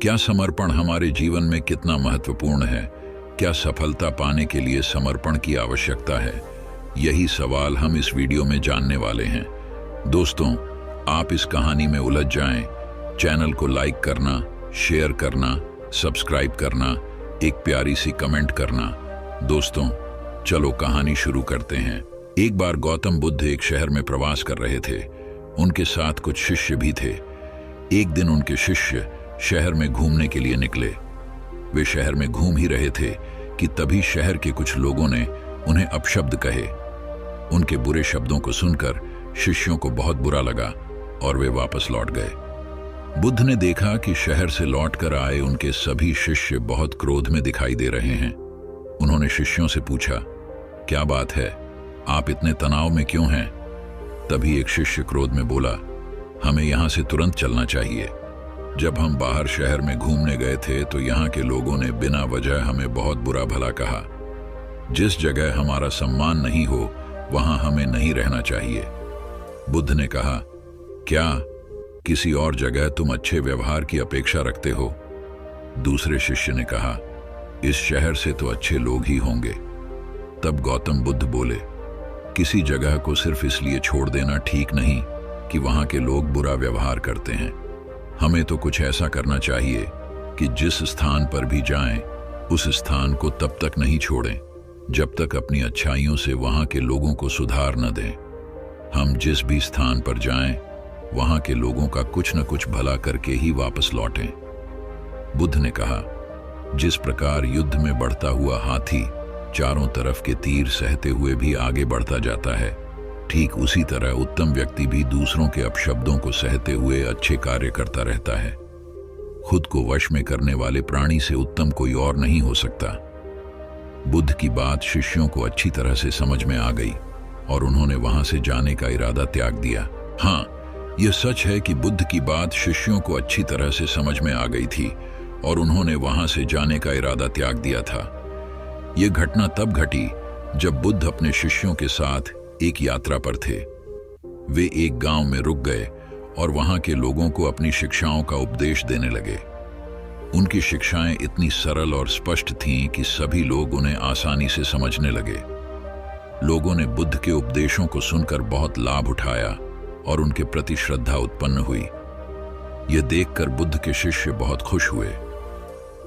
क्या समर्पण हमारे जीवन में कितना महत्वपूर्ण है? क्या सफलता पाने के लिए समर्पण की आवश्यकता है? यही सवाल हम इस वीडियो में जानने वाले हैं। दोस्तों, आप इस कहानी में उलझ जाएं। चैनल को लाइक करना, शेयर करना, सब्सक्राइब करना, एक प्यारी सी कमेंट करना। दोस्तों, चलो कहानी शुरू करते हैं। एक बार गौतम बुद्ध एक शहर में प्रवास कर रहे थे। उनके साथ कुछ शिष्य भी थे। एक दिन उनके शिष्य शहर में घूमने के लिए निकले। वे शहर में घूम ही रहे थे कि तभी शहर के कुछ लोगों ने उन्हें अपशब्द कहे। उनके बुरे शब्दों को सुनकर शिष्यों को बहुत बुरा लगा और वे वापस लौट गए। बुद्ध ने देखा कि शहर से लौटकर आए उनके सभी शिष्य बहुत क्रोध में दिखाई दे रहे हैं। उन्होंने शिष्यों से पूछा, क्या बात है, आप इतने तनाव में क्यों हैं? तभी एक शिष्य क्रोध में बोला, हमें यहां से तुरंत चलना चाहिए। जब हम बाहर शहर में घूमने गए थे तो यहाँ के लोगों ने बिना वजह हमें बहुत बुरा भला कहा। जिस जगह हमारा सम्मान नहीं हो वहां हमें नहीं रहना चाहिए। बुद्ध ने कहा, क्या किसी और जगह तुम अच्छे व्यवहार की अपेक्षा रखते हो? दूसरे शिष्य ने कहा, इस शहर से तो अच्छे लोग ही होंगे। तब गौतम बुद्ध बोले, किसी जगह को सिर्फ इसलिए छोड़ देना ठीक नहीं कि वहां के लोग बुरा व्यवहार करते हैं। हमें तो कुछ ऐसा करना चाहिए कि जिस स्थान पर भी जाएं, उस स्थान को तब तक नहीं छोड़ें जब तक अपनी अच्छाइयों से वहां के लोगों को सुधार न दें। हम जिस भी स्थान पर जाएं, वहां के लोगों का कुछ न कुछ भला करके ही वापस लौटें। बुद्ध ने कहा, जिस प्रकार युद्ध में बढ़ता हुआ हाथी चारों तरफ के तीर सहते हुए भी आगे बढ़ता जाता है, ठीक उसी तरह उत्तम व्यक्ति भी दूसरों के अपशब्दों को सहते हुए अच्छे कार्य करता रहता है। खुद को वश में करने वाले प्राणी से उत्तम कोई और नहीं हो सकता। बुद्ध की बात शिष्यों को अच्छी तरह से समझ में आ गई और उन्होंने वहां से जाने का इरादा त्याग दिया। हाँ, यह सच है कि बुद्ध की बात शिष्यों को अच्छी तरह से समझ में आ गई थी और उन्होंने वहां से जाने का इरादा त्याग दिया था। यह घटना तब घटी जब बुद्ध अपने शिष्यों के साथ एक यात्रा पर थे। वे एक गांव में रुक गए और वहां के लोगों को अपनी शिक्षाओं का उपदेश देने लगे। उनकी शिक्षाएं इतनी सरल और स्पष्ट थीं कि सभी लोग उन्हें आसानी से समझने लगे। लोगों ने बुद्ध के उपदेशों को सुनकर बहुत लाभ उठाया और उनके प्रति श्रद्धा उत्पन्न हुई। यह देखकर बुद्ध के शिष्य बहुत खुश हुए।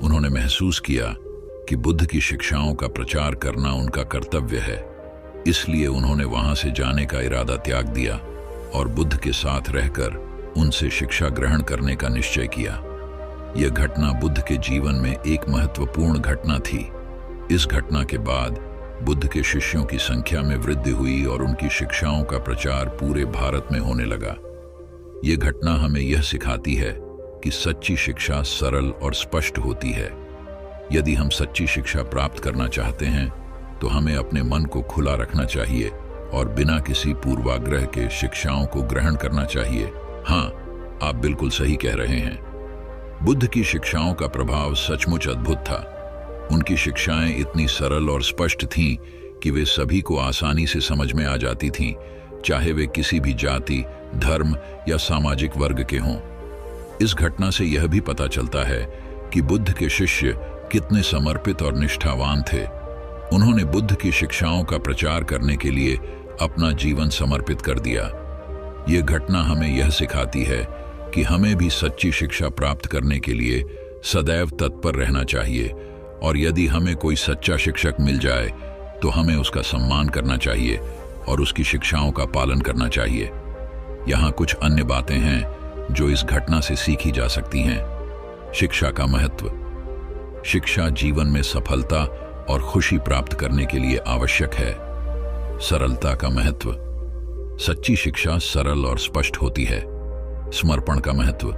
उन्होंने महसूस किया कि बुद्ध की शिक्षाओं का प्रचार करना उनका कर्तव्य है। इसलिए उन्होंने वहां से जाने का इरादा त्याग दिया और बुद्ध के साथ रहकर उनसे शिक्षा ग्रहण करने का निश्चय किया। यह घटना बुद्ध के जीवन में एक महत्वपूर्ण घटना थी। इस घटना के बाद बुद्ध के शिष्यों की संख्या में वृद्धि हुई और उनकी शिक्षाओं का प्रचार पूरे भारत में होने लगा। यह घटना हमें यह सिखाती है कि सच्ची शिक्षा सरल और स्पष्ट होती है। यदि हम सच्ची शिक्षा प्राप्त करना चाहते हैं तो हमें अपने मन को खुला रखना चाहिए और बिना किसी पूर्वाग्रह के शिक्षाओं को ग्रहण करना चाहिए। हाँ, आप बिल्कुल सही कह रहे हैं। बुद्ध की शिक्षाओं का प्रभाव सचमुच अद्भुत था। उनकी शिक्षाएं इतनी सरल और स्पष्ट थीं कि वे सभी को आसानी से समझ में आ जाती थीं, चाहे वे किसी भी जाति, धर्म या सामाजिक वर्ग के हों। इस घटना से यह भी पता चलता है कि बुद्ध के शिष्य कितने समर्पित और निष्ठावान थे। उन्होंने बुद्ध की शिक्षाओं का प्रचार करने के लिए अपना जीवन समर्पित कर दिया। यह घटना हमें यह सिखाती है कि हमें भी सच्ची शिक्षा प्राप्त करने के लिए सदैव तत्पर रहना चाहिए और यदि हमें कोई सच्चा शिक्षक मिल जाए तो हमें उसका सम्मान करना चाहिए और उसकी शिक्षाओं का पालन करना चाहिए। यहाँ कुछ अन्य बातें हैं जो इस घटना से सीखी जा सकती हैं। शिक्षा का महत्व। शिक्षा जीवन में सफलता और खुशी प्राप्त करने के लिए आवश्यक है। सरलता का महत्व। सच्ची शिक्षा सरल और स्पष्ट होती है। समर्पण का महत्व।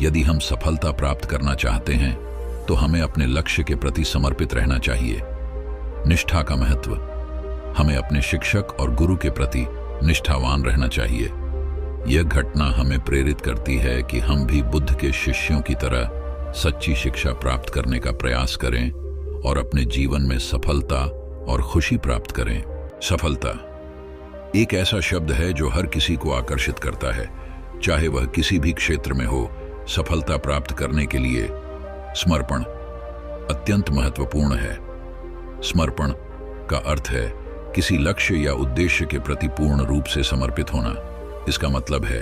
यदि हम सफलता प्राप्त करना चाहते हैं तो हमें अपने लक्ष्य के प्रति समर्पित रहना चाहिए। निष्ठा का महत्व। हमें अपने शिक्षक और गुरु के प्रति निष्ठावान रहना चाहिए। यह घटना हमें प्रेरित करती है कि हम भी बुद्ध के शिष्यों की तरह सच्ची शिक्षा प्राप्त करने का प्रयास करें और अपने जीवन में सफलता और खुशी प्राप्त करें। सफलता एक ऐसा शब्द है जो हर किसी को आकर्षित करता है, चाहे वह किसी भी क्षेत्र में हो। सफलता प्राप्त करने के लिए समर्पण अत्यंत महत्वपूर्ण है। समर्पण का अर्थ है किसी लक्ष्य या उद्देश्य के प्रति पूर्ण रूप से समर्पित होना। इसका मतलब है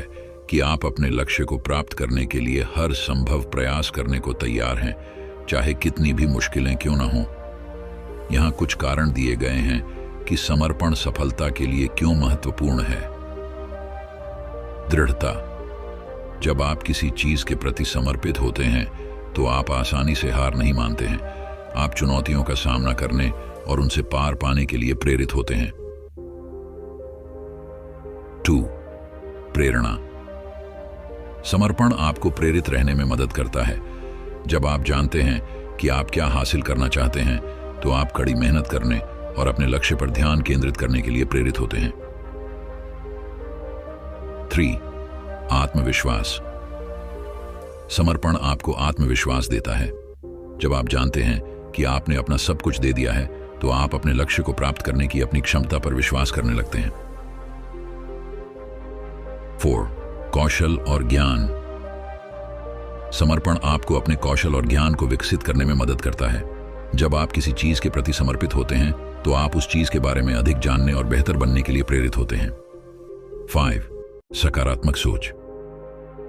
कि आप अपने लक्ष्य को प्राप्त करने के लिए हर संभव प्रयास करने को तैयार हैं, चाहे कितनी भी मुश्किलें क्यों न हों। यहाँ कुछ कारण दिए गए हैं कि समर्पण सफलता के लिए क्यों महत्वपूर्ण है। दृढ़ता। जब आप किसी चीज के प्रति समर्पित होते हैं तो आप आसानी से हार नहीं मानते हैं। आप चुनौतियों का सामना करने और उनसे पार पाने के लिए प्रेरित होते हैं। 2. प्रेरणा। समर्पण आपको प्रेरित रहने में मदद करता है। जब आप जानते हैं कि आप क्या हासिल करना चाहते हैं तो आप कड़ी मेहनत करने और अपने लक्ष्य पर ध्यान केंद्रित करने के लिए प्रेरित होते हैं। 3. आत्मविश्वास। समर्पण आपको आत्मविश्वास देता है। जब आप जानते हैं कि आपने अपना सब कुछ दे दिया है तो आप अपने लक्ष्य को प्राप्त करने की अपनी क्षमता पर विश्वास करने लगते हैं। 4. कौशल और ज्ञान। समर्पण आपको अपने कौशल और ज्ञान को विकसित करने में मदद करता है। जब आप किसी चीज के प्रति समर्पित होते हैं तो आप उस चीज के बारे में अधिक जानने और बेहतर बनने के लिए प्रेरित होते हैं। 5. सकारात्मक सोच।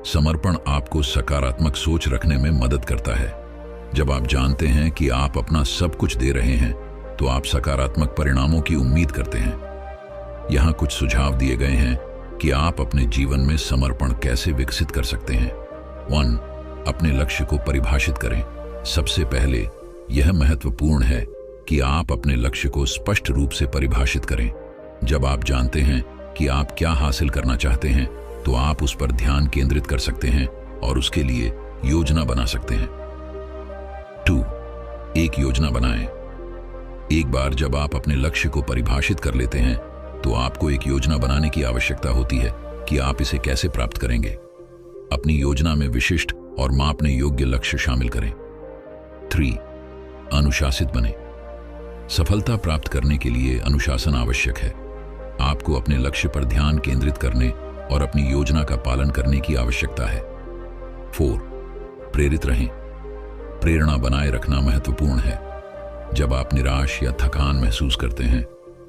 समर्पण आपको सकारात्मक सोच रखने में मदद करता है। जब आप जानते हैं कि आप अपना सब कुछ दे रहे हैं तो आप सकारात्मक परिणामों की उम्मीद करते हैं। यहाँ कुछ सुझाव दिए गए हैं कि आप अपने जीवन में समर्पण कैसे विकसित कर सकते हैं। 1. अपने लक्ष्य को परिभाषित करें। सबसे पहले यह महत्वपूर्ण है कि आप अपने लक्ष्य को स्पष्ट रूप से परिभाषित करें। जब आप जानते हैं कि आप क्या हासिल करना चाहते हैं तो आप उस पर ध्यान केंद्रित कर सकते हैं और उसके लिए योजना बना सकते हैं। 2. एक योजना बनाएं। एक बार जब आप अपने लक्ष्य को परिभाषित कर लेते हैं तो आपको एक योजना बनाने की आवश्यकता होती है कि आप इसे कैसे प्राप्त करेंगे। अपनी योजना में विशिष्ट और मापने योग्य लक्ष्य शामिल करें। 3. अनुशासित बने। सफलता प्राप्त करने के लिए अनुशासन आवश्यक है। आपको अपने लक्ष्य पर ध्यान केंद्रित करने और अपनी योजना का पालन करने की आवश्यकता है। 4. प्रेरित रहें। प्रेरणा बनाए रखना महत्वपूर्ण है। जब आप निराश या थकान महसूस करते हैं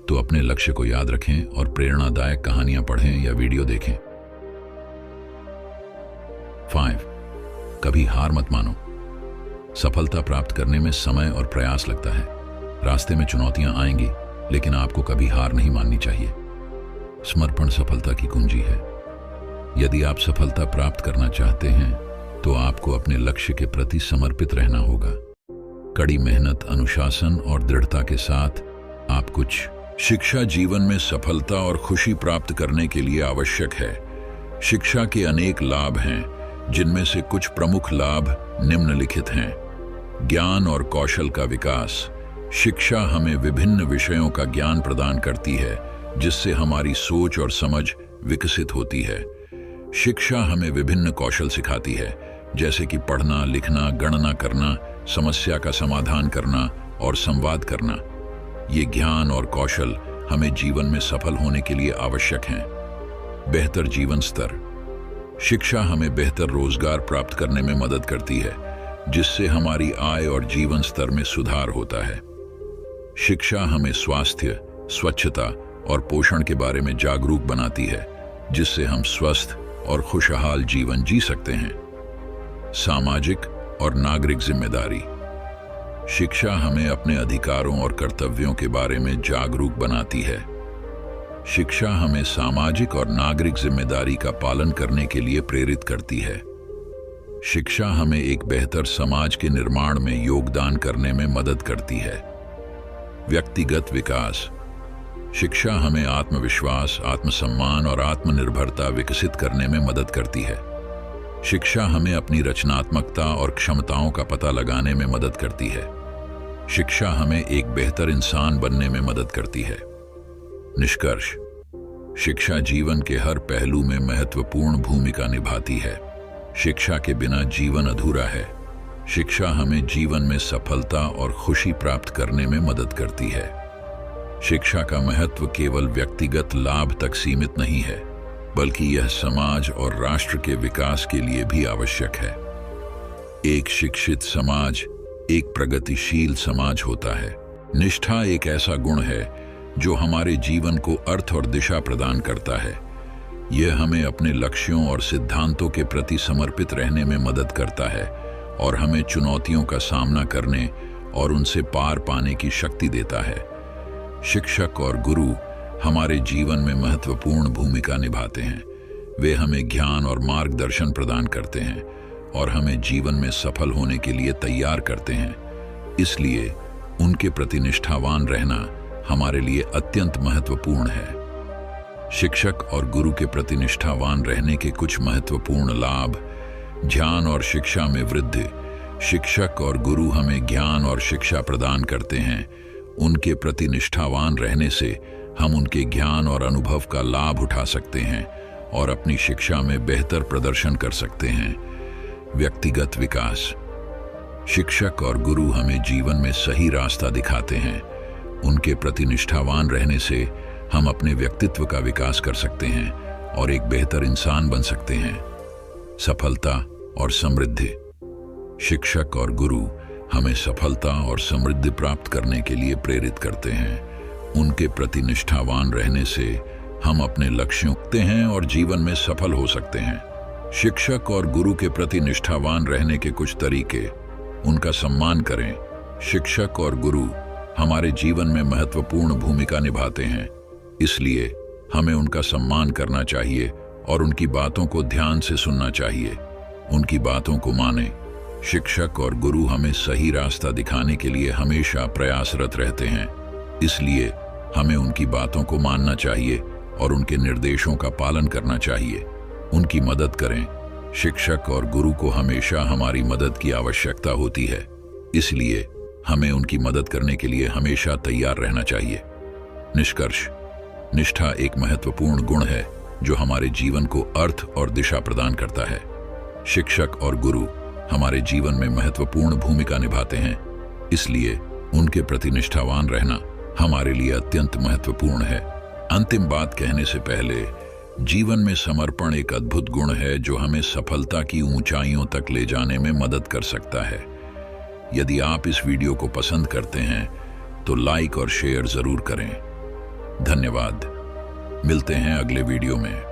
तो अपने लक्ष्य को याद रखें और प्रेरणादायक कहानियां पढ़ें या वीडियो देखें। 5. कभी हार मत मानो। सफलता प्राप्त करने में समय और प्रयास लगता है। रास्ते में चुनौतियां आएंगी, लेकिन आपको कभी हार नहीं माननी चाहिए। समर्पण सफलता की कुंजी है। यदि आप सफलता प्राप्त करना चाहते हैं तो आपको अपने लक्ष्य के प्रति समर्पित रहना होगा। कड़ी मेहनत, अनुशासन और दृढ़ता के साथ आप कुछ शिक्षा जीवन में सफलता और खुशी प्राप्त करने के लिए आवश्यक है। शिक्षा के अनेक लाभ हैं, जिनमें से कुछ प्रमुख लाभ निम्नलिखित हैं। ज्ञान और कौशल का विकास। शिक्षा हमें विभिन्न विषयों का ज्ञान प्रदान करती है, जिससे हमारी सोच और समझ विकसित होती है। शिक्षा हमें विभिन्न कौशल सिखाती है, जैसे कि पढ़ना, लिखना, गणना करना, समस्या का समाधान करना और संवाद करना। ये ज्ञान और कौशल हमें जीवन में सफल होने के लिए आवश्यक हैं। बेहतर जीवन स्तर। शिक्षा हमें बेहतर रोजगार प्राप्त करने में मदद करती है, जिससे हमारी आय और जीवन स्तर में सुधार होता है। शिक्षा हमें स्वास्थ्य, स्वच्छता और पोषण के बारे में जागरूक बनाती है, जिससे हम स्वस्थ और खुशहाल जीवन जी सकते हैं। सामाजिक और नागरिक जिम्मेदारी। शिक्षा हमें अपने अधिकारों और कर्तव्यों के बारे में जागरूक बनाती है। शिक्षा हमें सामाजिक और नागरिक जिम्मेदारी का पालन करने के लिए प्रेरित करती है। शिक्षा हमें एक बेहतर समाज के निर्माण में योगदान करने में मदद करती है। व्यक्तिगत विकास। शिक्षा हमें आत्मविश्वास, आत्मसम्मान और आत्मनिर्भरता विकसित करने में मदद करती है। शिक्षा हमें अपनी रचनात्मकता और क्षमताओं का पता लगाने में मदद करती है। शिक्षा हमें एक बेहतर इंसान बनने में मदद करती है। निष्कर्ष। शिक्षा जीवन के हर पहलू में महत्वपूर्ण भूमिका निभाती है। शिक्षा के बिना जीवन अधूरा है। शिक्षा हमें जीवन में सफलता और खुशी प्राप्त करने में मदद करती है। शिक्षा का महत्व केवल व्यक्तिगत लाभ तक सीमित नहीं है, बल्कि यह समाज और राष्ट्र के विकास के लिए भी आवश्यक है। एक शिक्षित समाज एक प्रगतिशील समाज होता है। निष्ठा एक ऐसा गुण है जो हमारे जीवन को अर्थ और दिशा प्रदान करता है। यह हमें अपने लक्ष्यों और सिद्धांतों के प्रति समर्पित रहने में मदद करता है और हमें चुनौतियों का सामना करने और उनसे पार पाने की शक्ति देता है। शिक्षक और गुरु हमारे जीवन में महत्वपूर्ण भूमिका निभाते हैं। वे हमें ज्ञान और मार्गदर्शन प्रदान करते हैं और हमें जीवन में सफल होने के लिए तैयार करते हैं। इसलिए उनके प्रति निष्ठावान रहना हमारे लिए अत्यंत महत्वपूर्ण है। शिक्षक और गुरु के प्रति निष्ठावान रहने के कुछ महत्वपूर्ण लाभ। ज्ञान और शिक्षा में वृद्धि। शिक्षक और गुरु हमें ज्ञान और शिक्षा प्रदान करते हैं। उनके प्रति निष्ठावान रहने से हम उनके ज्ञान और अनुभव का लाभ उठा सकते हैं और अपनी शिक्षा में बेहतर प्रदर्शन कर सकते हैं। व्यक्तिगत विकास। शिक्षक और गुरु हमें जीवन में सही रास्ता दिखाते हैं। उनके प्रति निष्ठावान रहने से हम अपने व्यक्तित्व का विकास कर सकते हैं और एक बेहतर इंसान बन सकते हैं। सफलता और समृद्धि। शिक्षक और गुरु हमें सफलता और समृद्धि प्राप्त करने के लिए प्रेरित करते हैं। उनके प्रति निष्ठावान रहने से हम अपने लक्ष्यों को पाते हैं और जीवन में सफल हो सकते हैं। शिक्षक और गुरु के प्रति निष्ठावान रहने के कुछ तरीके। उनका सम्मान करें। शिक्षक और गुरु हमारे जीवन में महत्वपूर्ण भूमिका निभाते हैं, इसलिए हमें उनका सम्मान करना चाहिए और उनकी बातों को ध्यान से सुनना चाहिए। उनकी बातों को मानें। शिक्षक और गुरु हमें सही रास्ता दिखाने के लिए हमेशा प्रयासरत रहते हैं, इसलिए हमें उनकी बातों को मानना चाहिए और उनके निर्देशों का पालन करना चाहिए। उनकी मदद करें। शिक्षक और गुरु को हमेशा हमारी मदद की आवश्यकता होती है, इसलिए हमें उनकी मदद करने के लिए हमेशा तैयार रहना चाहिए। निष्कर्ष। निष्ठा एक महत्वपूर्ण गुण है जो हमारे जीवन को अर्थ और दिशा प्रदान करता है। शिक्षक और गुरु हमारे जीवन में महत्वपूर्ण भूमिका निभाते हैं, इसलिए उनके प्रति निष्ठावान रहना हमारे लिए अत्यंत महत्वपूर्ण है। अंतिम बात कहने से पहले, जीवन में समर्पण एक अद्भुत गुण है जो हमें सफलता की ऊंचाइयों तक ले जाने में मदद कर सकता है। यदि आप इस वीडियो को पसंद करते हैं तो लाइक और शेयर जरूर करें। धन्यवाद। मिलते हैं अगले वीडियो में।